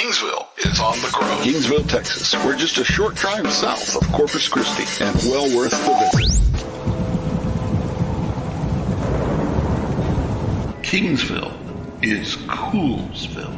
Kingsville is on the grow. Kingsville, Texas. We're just a short drive south of Corpus Christi and well worth the visit. Kingsville is Coolsville.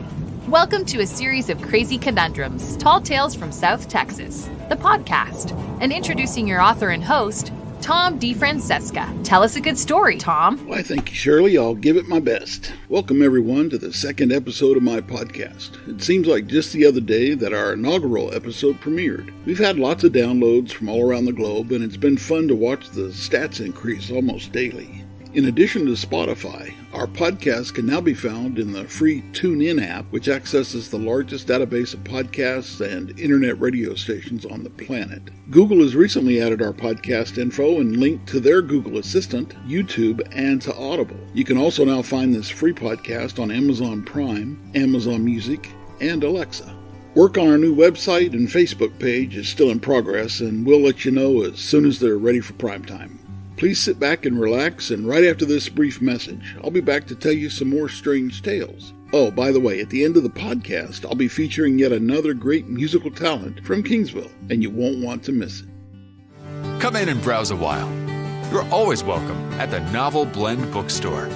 Welcome to a series of crazy conundrums, tall tales from South Texas, the podcast, and introducing your author and host, Tom DeFrancesca. Tell us a good story, Tom. Why, thank you, Shirley. I'll give it my best. Welcome, everyone, to the second episode of my podcast. It seems like just the other day that our inaugural episode premiered. We've had lots of downloads from all around the globe, and it's been fun to watch the stats increase almost daily. In addition to Spotify, our podcast can now be found in the free TuneIn app, which accesses the largest database of podcasts and internet radio stations on the planet. Google has recently added our podcast info and linked to their Google Assistant, YouTube, and to Audible. You can also now find this free podcast on Amazon Prime, Amazon Music, and Alexa. Work on our new website and Facebook page is still in progress, and we'll let you know as soon as they're ready for prime time. Please sit back and relax, and right after this brief message, I'll be back to tell you some more strange tales. Oh, by the way, at the end of the podcast, I'll be featuring yet another great musical talent from Kingsville, and you won't want to miss it. Come in and browse a while. You're always welcome at the Novel Blend Bookstore.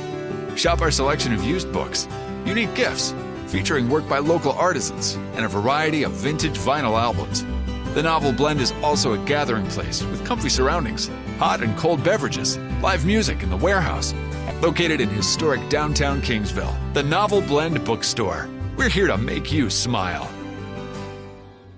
Shop our selection of used books, unique gifts, featuring work by local artisans, and a variety of vintage vinyl albums. The Novel Blend is also a gathering place with comfy surroundings, hot and cold beverages, live music in the warehouse. Located in historic downtown Kingsville, the Novel Blend Bookstore. We're here to make you smile.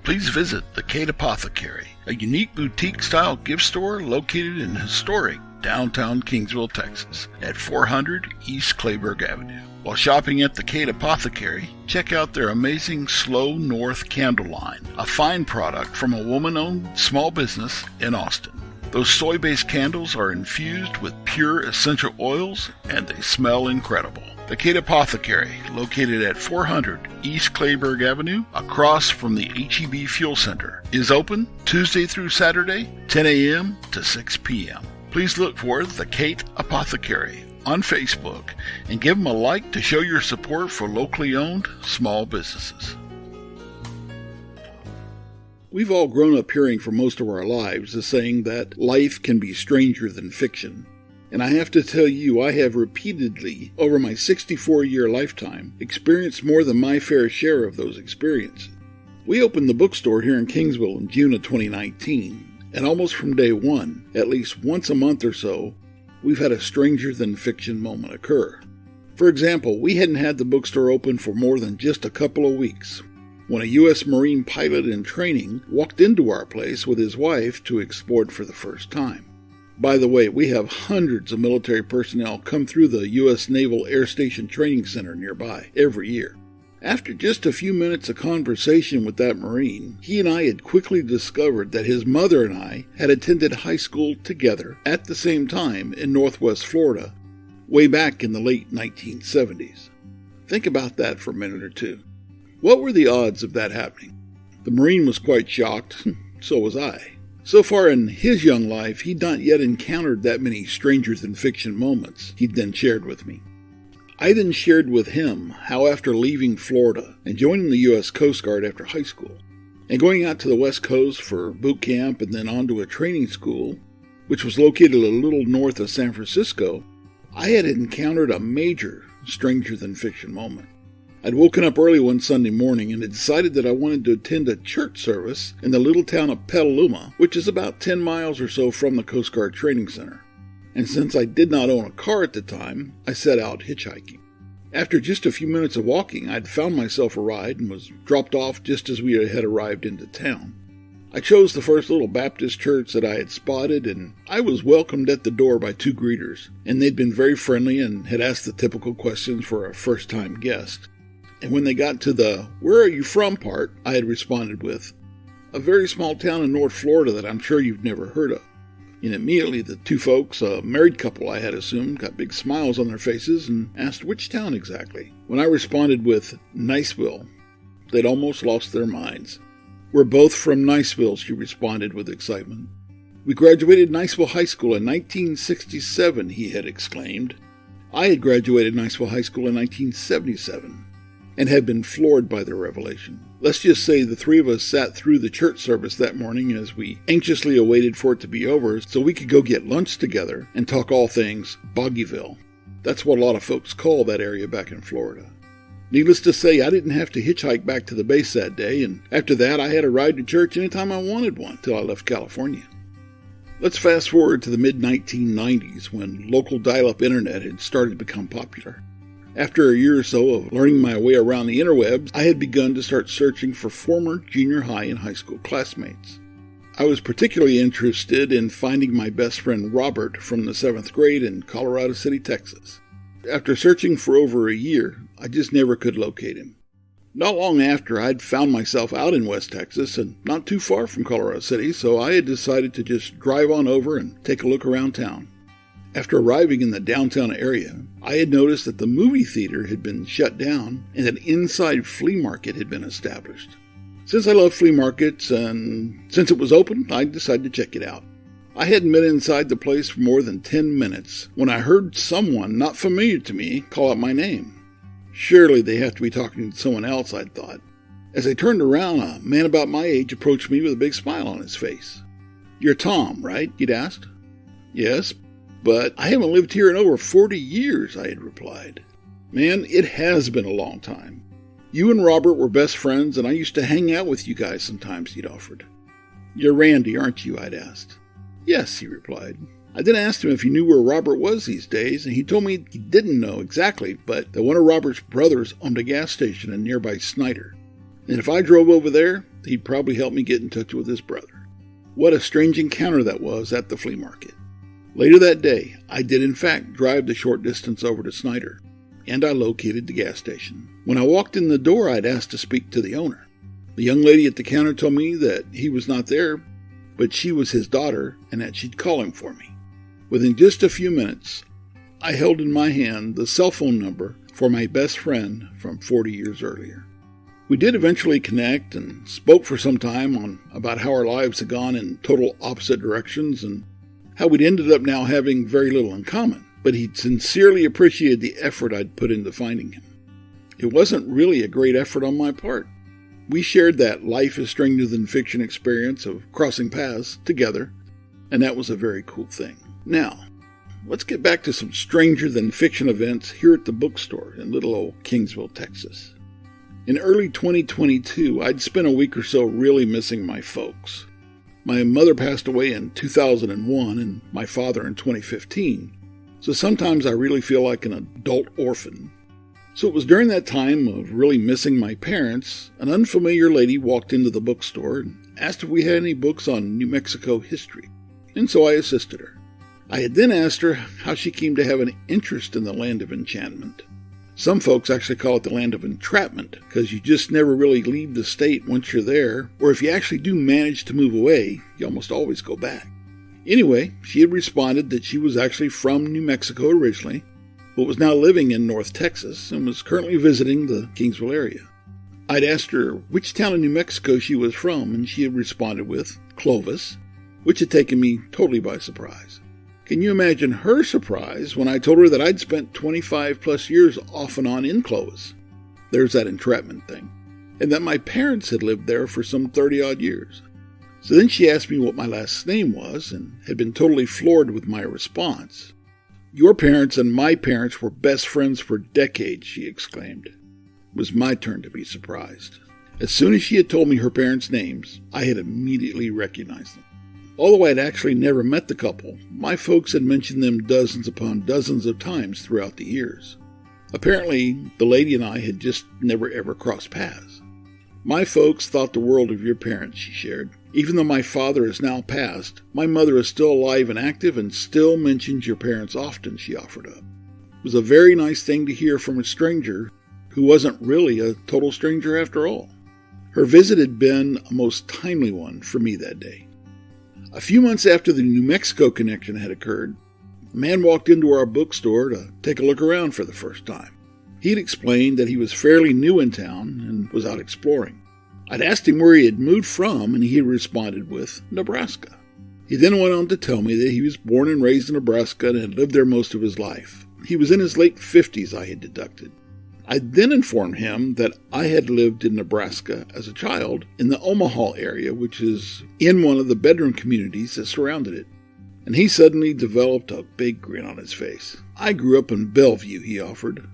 Please visit the Kate Apothecary, a unique boutique-style gift store located in historic downtown Kingsville, Texas, at 400 East Clayburgh Avenue. While shopping at the Kate Apothecary, check out their amazing Slow North candle line, a fine product from a woman-owned small business in Austin. Those soy-based candles are infused with pure essential oils, and they smell incredible. The Kate Apothecary, located at 400 East Clayburgh Avenue, across from the H-E-B Fuel Center, is open Tuesday through Saturday, 10 a.m. to 6 p.m. Please look for the Kate Apothecary on Facebook and give them a like to show your support for locally owned small businesses. We've all grown up hearing for most of our lives the saying that life can be stranger than fiction. And I have to tell you, I have repeatedly, over my 64-year lifetime, experienced more than my fair share of those experiences. We opened the bookstore here in Kingsville in June of 2019, and almost from day one, at least once a month or so, we've had a stranger-than-fiction moment occur. For example, we hadn't had the bookstore open for more than just a couple of weeks when a U.S. Marine pilot in training walked into our place with his wife to explore it for the first time. By the way, we have hundreds of military personnel come through the U.S. Naval Air Station Training Center nearby every year. After just a few minutes of conversation with that Marine, he and I had quickly discovered that his mother and I had attended high school together at the same time in Northwest Florida, way back in the late 1970s. Think about that for a minute or two. What were the odds of that happening? The Marine was quite shocked, so was I. So far in his young life, he'd not yet encountered that many stranger-than-fiction moments he'd then shared with me. I then shared with him how after leaving Florida and joining the U.S. Coast Guard after high school, and going out to the West Coast for boot camp and then on to a training school, which was located a little north of San Francisco, I had encountered a major stranger-than-fiction moment. I'd woken up early one Sunday morning and had decided that I wanted to attend a church service in the little town of Petaluma, which is about 10 miles or so from the Coast Guard Training Center. And since I did not own a car at the time, I set out hitchhiking. After just a few minutes of walking, I'd found myself a ride and was dropped off just as we had arrived into town. I chose the first little Baptist church that I had spotted, and I was welcomed at the door by two greeters, and they'd been very friendly and had asked the typical questions for a first-time guest. And when they got to the "where are you from" part, I had responded with, "a very small town in North Florida that I'm sure you've never heard of." And immediately the two folks, a married couple I had assumed, got big smiles on their faces and asked which town exactly. When I responded with Niceville, they'd almost lost their minds. "We're both from Niceville," she responded with excitement. "We graduated Niceville High School in 1967, he had exclaimed. I had graduated Niceville High School in 1977. and had been floored by the revelation. Let's just say the three of us sat through the church service that morning as we anxiously awaited for it to be over so we could go get lunch together and talk all things Boggyville. That's what a lot of folks call that area back in Florida. Needless to say, I didn't have to hitchhike back to the base that day, and after that I had a ride to church anytime I wanted one till I left California. Let's fast forward to the mid-1990s when local dial-up internet had started to become popular. After a year or so of learning my way around the interwebs, I had begun to start searching for former junior high and high school classmates. I was particularly interested in finding my best friend Robert from the 7th grade in Colorado City, Texas. After searching for over a year, I just never could locate him. Not long after, I'd found myself out in West Texas and not too far from Colorado City, so I had decided to just drive on over and take a look around town. After arriving in the downtown area, I had noticed that the movie theater had been shut down and an inside flea market had been established. Since I love flea markets and since it was open, I decided to check it out. I hadn't been inside the place for more than 10 minutes when I heard someone not familiar to me call out my name. Surely they have to be talking to someone else, I'd thought. As I turned around, a man about my age approached me with a big smile on his face. "You're Tom, right?" he'd asked. "Yes, but I haven't lived here in over 40 years, I had replied. "Man, it has been a long time. You and Robert were best friends, and I used to hang out with you guys sometimes," he'd offered. "You're Randy, aren't you?" I'd asked. "Yes," he replied. I then asked him if he knew where Robert was these days, and he told me he didn't know exactly, but that one of Robert's brothers owned a gas station in nearby Snyder. And if I drove over there, he'd probably help me get in touch with his brother. What a strange encounter that was at the flea market. Later that day, I did in fact drive the short distance over to Snyder, and I located the gas station. When I walked in the door, I'd asked to speak to the owner. The young lady at the counter told me that he was not there, but she was his daughter and that she'd call him for me. Within just a few minutes, I held in my hand the cell phone number for my best friend from 40 years earlier. We did eventually connect and spoke for some time about how our lives had gone in total opposite directions and how we'd ended up now having very little in common, but he'd sincerely appreciated the effort I'd put into finding him. It wasn't really a great effort on my part. We shared that life is stranger than fiction experience of crossing paths together, and that was a very cool thing. Now, let's get back to some stranger than fiction events here at the bookstore in little old Kingsville, Texas. In early 2022, I'd spent a week or so really missing my folks. My mother passed away in 2001 and my father in 2015, so sometimes I really feel like an adult orphan. So it was during that time of really missing my parents, an unfamiliar lady walked into the bookstore and asked if we had any books on New Mexico history, and so I assisted her. I had then asked her how she came to have an interest in the land of enchantment. Some folks actually call it the land of entrapment, because you just never really leave the state once you're there, or if you actually do manage to move away, you almost always go back. Anyway, she had responded that she was actually from New Mexico originally, but was now living in North Texas and was currently visiting the Kingsville area. I'd asked her which town in New Mexico she was from, and she had responded with Clovis, which had taken me totally by surprise. Can you imagine her surprise when I told her that I'd spent 25 plus years off and on in Clovis? There's that entrapment thing. And that my parents had lived there for some 30 odd years. So then she asked me what my last name was and had been totally floored with my response. "Your parents and my parents were best friends for decades," she exclaimed. It was my turn to be surprised. As soon as she had told me her parents' names, I had immediately recognized them. Although I had actually never met the couple, my folks had mentioned them dozens upon dozens of times throughout the years. Apparently, the lady and I had just never ever crossed paths. "My folks thought the world of your parents," she shared. "Even though my father is now passed, my mother is still alive and active and still mentions your parents often," she offered up. It was a very nice thing to hear from a stranger who wasn't really a total stranger after all. Her visit had been a most timely one for me that day. A few months after the New Mexico connection had occurred, a man walked into our bookstore to take a look around for the first time. He'd explained that he was fairly new in town and was out exploring. I'd asked him where he had moved from, and he had responded with Nebraska. He then went on to tell me that he was born and raised in Nebraska and had lived there most of his life. He was in his late 50s, I had deducted. I then informed him that I had lived in Nebraska as a child in the Omaha area, which is in one of the bedroom communities that surrounded it. And he suddenly developed a big grin on his face. I grew up in Bellevue, he offered.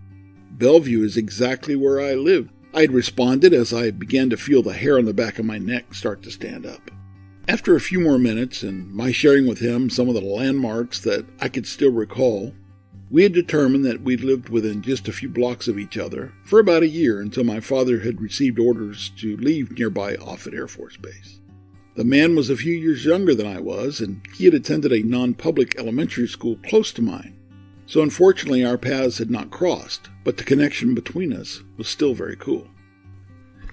Bellevue is exactly where I lived. I had responded as I began to feel the hair on the back of my neck start to stand up. After a few more minutes and my sharing with him some of the landmarks that I could still recall, we had determined that we'd lived within just a few blocks of each other for about a year until my father had received orders to leave nearby Offutt Air Force Base. The man was a few years younger than I was, and he had attended a non-public elementary school close to mine. So unfortunately our paths had not crossed, but the connection between us was still very cool.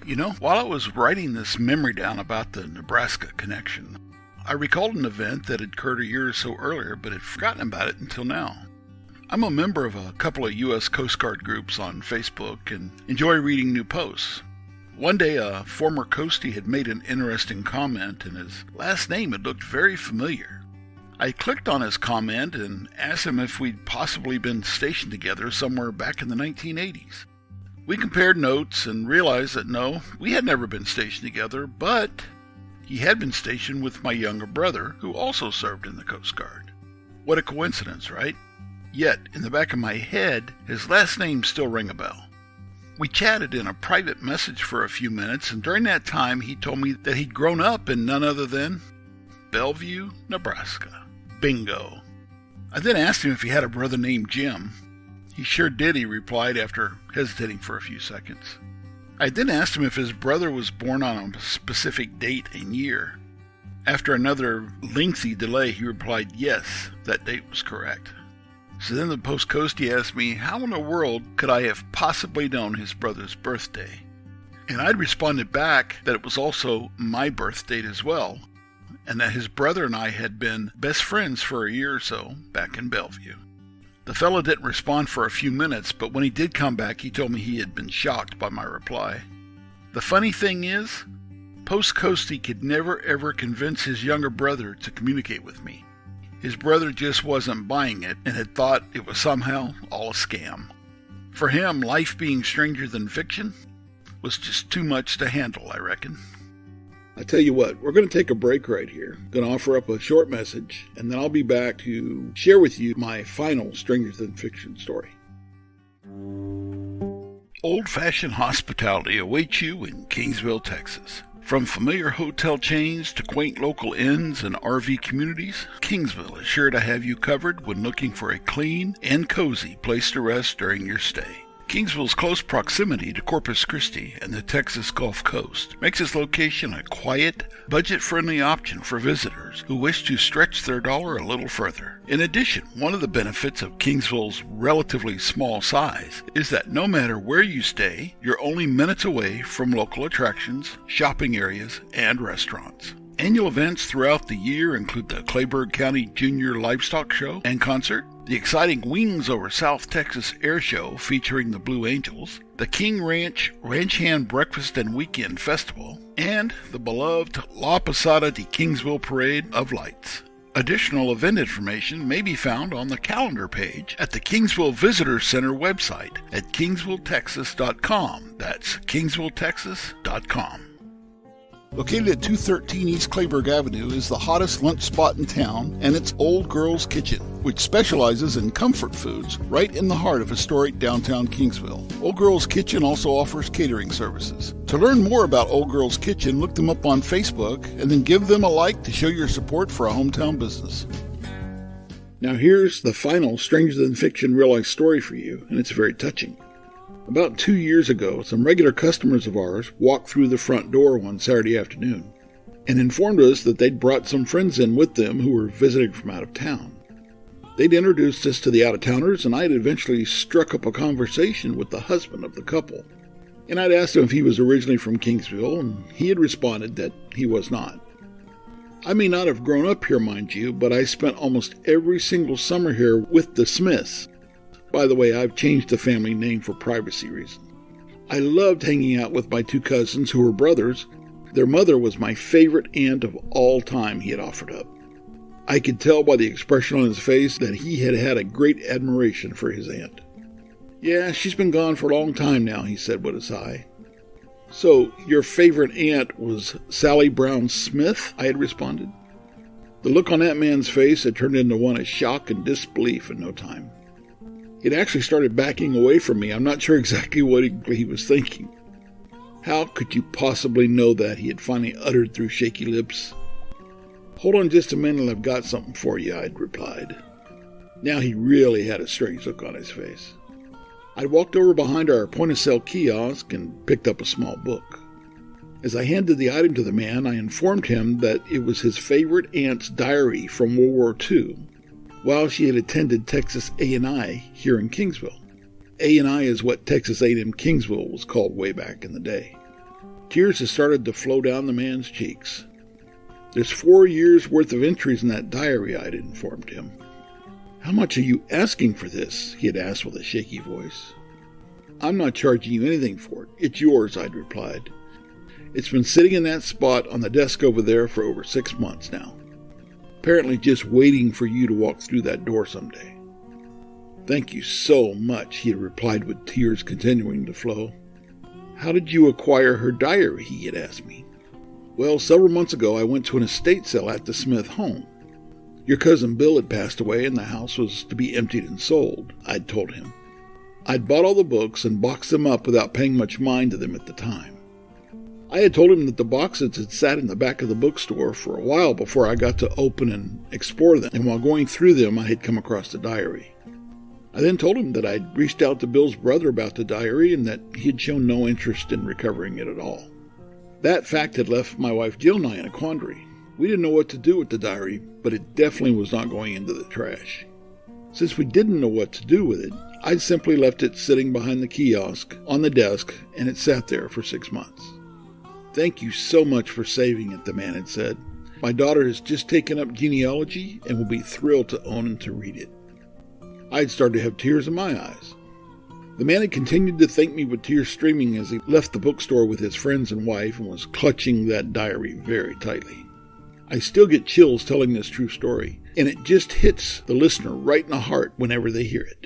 You know, while I was writing this memory down about the Nebraska connection, I recalled an event that had occurred a year or so earlier, but had forgotten about it until now. I'm a member of a couple of U.S. Coast Guard groups on Facebook and enjoy reading new posts. One day, a former Coastie had made an interesting comment, and his last name had looked very familiar. I clicked on his comment and asked him if we'd possibly been stationed together somewhere back in the 1980s. We compared notes and realized that no, we had never been stationed together, but he had been stationed with my younger brother, who also served in the Coast Guard. What a coincidence, right? Yet, in the back of my head, his last name still rang a bell. We chatted in a private message for a few minutes, and during that time he told me that he'd grown up in none other than Bellevue, Nebraska. Bingo. I then asked him if he had a brother named Jim. He sure did, he replied after hesitating for a few seconds. I then asked him if his brother was born on a specific date and year. After another lengthy delay, he replied yes, that date was correct. So then the post-coastie asked me, how in the world could I have possibly known his brother's birthday? And I'd responded back that it was also my birth date as well, and that his brother and I had been best friends for a year or so back in Bellevue. The fellow didn't respond for a few minutes, but when he did come back, he told me he had been shocked by my reply. The funny thing is, post-coastie could never ever convince his younger brother to communicate with me. His brother just wasn't buying it and had thought it was somehow all a scam. For him, life being stranger than fiction was just too much to handle, I reckon. I tell you what, we're going to take a break right here. I'm going to offer up a short message, and then I'll be back to share with you my final stranger than fiction story. Old-fashioned hospitality awaits you in Kingsville, Texas. From familiar hotel chains to quaint local inns and RV communities, Kingsville is sure to have you covered when looking for a clean and cozy place to rest during your stay. Kingsville's close proximity to Corpus Christi and the Texas Gulf Coast makes its location a quiet, budget-friendly option for visitors who wish to stretch their dollar a little further. In addition, one of the benefits of Kingsville's relatively small size is that no matter where you stay, you're only minutes away from local attractions, shopping areas, and restaurants. Annual events throughout the year include the Clayburgh County Junior Livestock Show and Concert, the exciting Wings Over South Texas Air Show featuring the Blue Angels, the King Ranch Ranch Hand Breakfast and Weekend Festival, and the beloved La Posada de Kingsville Parade of Lights. Additional event information may be found on the calendar page at the Kingsville Visitor Center website at kingsvilletexas.com. That's kingsvilletexas.com. Located at 213 East Clayburgh Avenue is the hottest lunch spot in town, and it's Old Girl's Kitchen, which specializes in comfort foods right in the heart of historic downtown Kingsville. Old Girl's Kitchen also offers catering services. To learn more about Old Girl's Kitchen, look them up on Facebook and then give them a like to show your support for a hometown business. Now here's the final Stranger Than Fiction real-life story for you, and it's very touching. About 2 years ago, some regular customers of ours walked through the front door one Saturday afternoon and informed us that they'd brought some friends in with them who were visiting from out of town. They'd introduced us to the out-of-towners, and I'd eventually struck up a conversation with the husband of the couple. And I'd asked him if he was originally from Kingsville, and he had responded that he was not. I may not have grown up here, mind you, but I spent almost every single summer here with the Smiths. By the way, I've changed the family name for privacy reasons. I loved hanging out with my two cousins who were brothers. Their mother was my favorite aunt of all time, he had offered up. I could tell by the expression on his face that he had had a great admiration for his aunt. Yeah, she's been gone for a long time now, he said with a sigh. So, your favorite aunt was Sally Brown Smith? I had responded. The look on that man's face had turned into one of shock and disbelief in no time. He'd actually started backing away from me. I'm not sure exactly what he was thinking. How could you possibly know that? He had finally uttered through shaky lips. Hold on just a minute, I've got something for you, I'd replied. Now he really had a strange look on his face. I'd walked over behind our point-of-sale kiosk and picked up a small book. As I handed the item to the man, I informed him that it was his favorite aunt's diary from World War II, while she had attended Texas A&I here in Kingsville. A&I is what Texas A&M Kingsville was called way back in the day. Tears had started to flow down the man's cheeks. There's 4 years' worth of entries in that diary, I'd informed him. How much are you asking for this? He had asked with a shaky voice. I'm not charging you anything for it. It's yours, I'd replied. It's been sitting in that spot on the desk over there for over 6 months now. Apparently just waiting for you to walk through that door someday. Thank you so much, he had replied with tears continuing to flow. How did you acquire her diary? He had asked me. Well, several months ago I went to an estate sale at the Smith home. Your cousin Bill had passed away and the house was to be emptied and sold, I'd told him. I'd bought all the books and boxed them up without paying much mind to them at the time. I had told him that the boxes had sat in the back of the bookstore for a while before I got to open and explore them, and while going through them I had come across the diary. I then told him that I'd reached out to Bill's brother about the diary and that he had shown no interest in recovering it at all. That fact had left my wife Jill and I in a quandary. We didn't know what to do with the diary, but it definitely was not going into the trash. Since we didn't know what to do with it, I'd simply left it sitting behind the kiosk on the desk, and it sat there for 6 months. Thank you so much for saving it, the man had said. My daughter has just taken up genealogy and will be thrilled to own and to read it. I had started to have tears in my eyes. The man had continued to thank me with tears streaming as he left the bookstore with his friends and wife and was clutching that diary very tightly. I still get chills telling this true story, and it just hits the listener right in the heart whenever they hear it.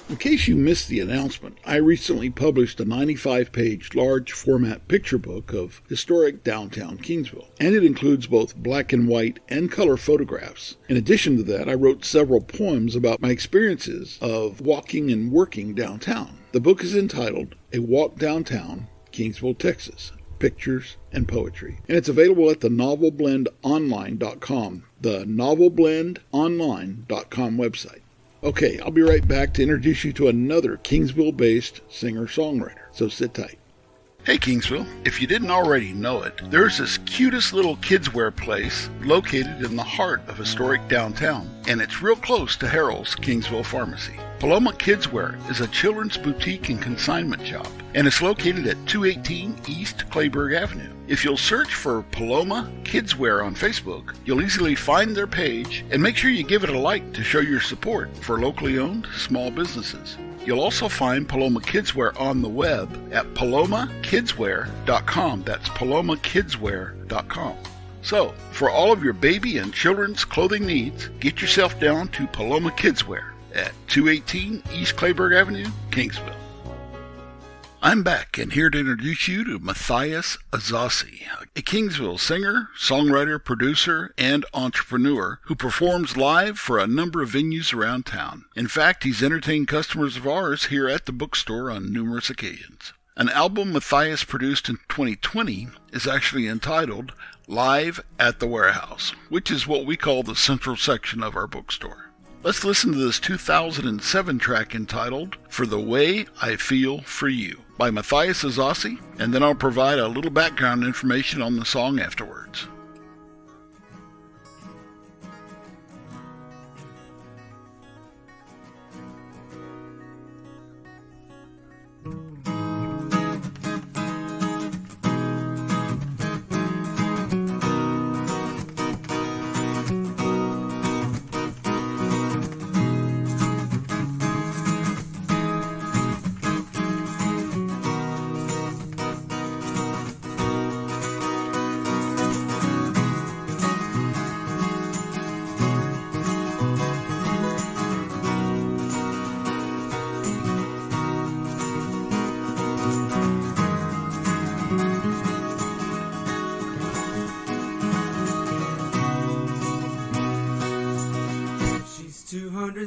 In case you missed the announcement, I recently published a 95-page large-format picture book of historic downtown Kingsville, and it includes both black and white and color photographs. In addition to that, I wrote several poems about my experiences of walking and working downtown. The book is entitled A Walk Downtown, Kingsville, Texas, Pictures and Poetry, and it's available at the novelblendonline.com, the novelblendonline.com website. Okay, I'll be right back to introduce you to another Kingsville-based singer-songwriter, so sit tight. Hey Kingsville, if you didn't already know it, there's this cutest little kidswear place located in the heart of historic downtown, and it's real close to Harold's Kingsville Pharmacy. Paloma Kidswear is a children's boutique and consignment shop, and it's located at 218 East Clayburgh Avenue. If you'll search for Paloma Kidswear on Facebook, you'll easily find their page, and make sure you give it a like to show your support for locally owned small businesses. You'll also find Paloma Kidswear on the web at palomakidswear.com. That's palomakidswear.com. So, for all of your baby and children's clothing needs, get yourself down to Paloma Kidswear at 218 East Clayburgh Avenue, Kingsville. I'm back and here to introduce you to Matthias Azasi, a Kingsville singer, songwriter, producer, and entrepreneur who performs live for a number of venues around town. In fact, he's entertained customers of ours here at the bookstore on numerous occasions. An album Matthias produced in 2020 is actually entitled Live at the Warehouse, which is what we call the central section of our bookstore. Let's listen to this 2007 track entitled For the Way I Feel for You by Matthias Azasi, and then I'll provide a little background information on the song afterwards.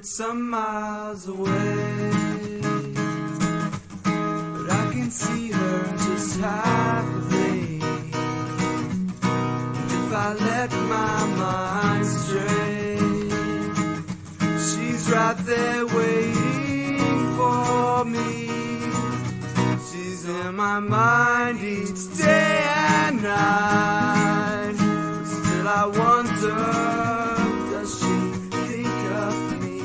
It's some miles away, but I can see her just half a day. If I let my mind stray, she's right there waiting for me. She's in my mind each day and night. Still I wonder, does she think of me?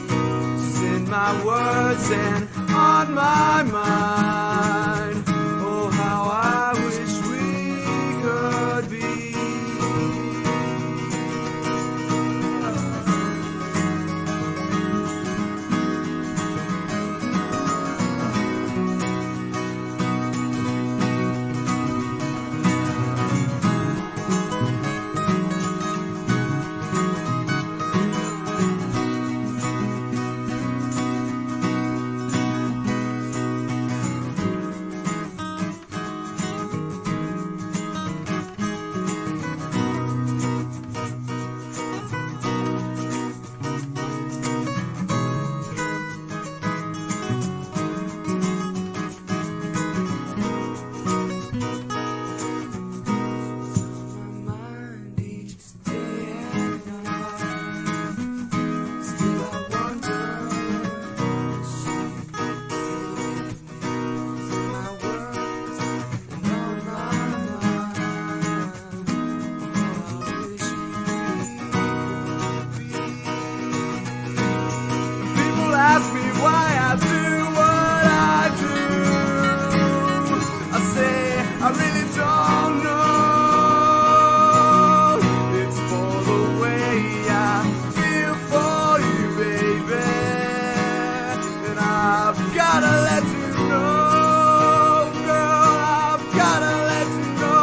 She's in my words and on my mind. Oh, how I wish we could be. Ask me why I do what I do. I say I really don't know. It's for the way I feel for you, baby. And I've gotta let you know, girl, I've gotta let you know.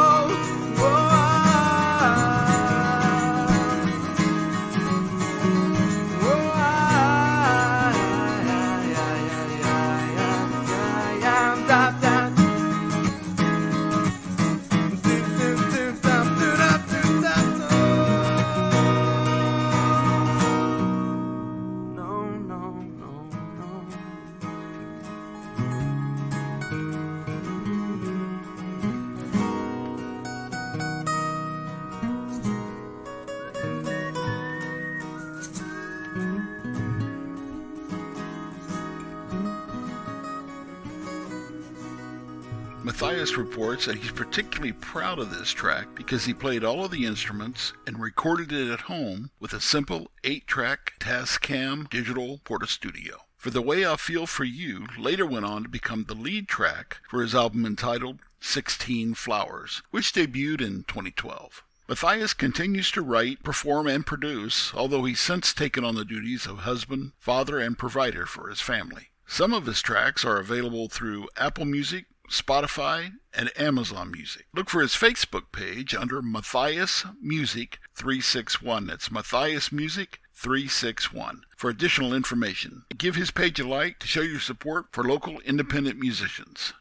Matthias reports that he's particularly proud of this track because he played all of the instruments and recorded it at home with a simple 8-track Tascam digital Portastudio. For The Way I Feel for You later went on to become the lead track for his album entitled 16 Flowers, which debuted in 2012. Matthias continues to write, perform, and produce, although he's since taken on the duties of husband, father, and provider for his family. Some of his tracks are available through Apple Music, Spotify, and Amazon Music. Look for his Facebook page under Matthias Music 361. That's Matthias Music 361 for additional information. Give his page a like to show your support for local independent musicians.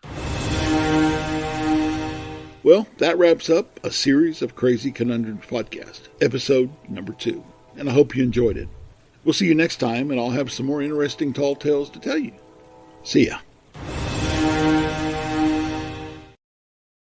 Well, that wraps up a series of Crazy Conundrums podcast, episode number 2. And I hope you enjoyed it. We'll see you next time, and I'll have some more interesting tall tales to tell you. See ya.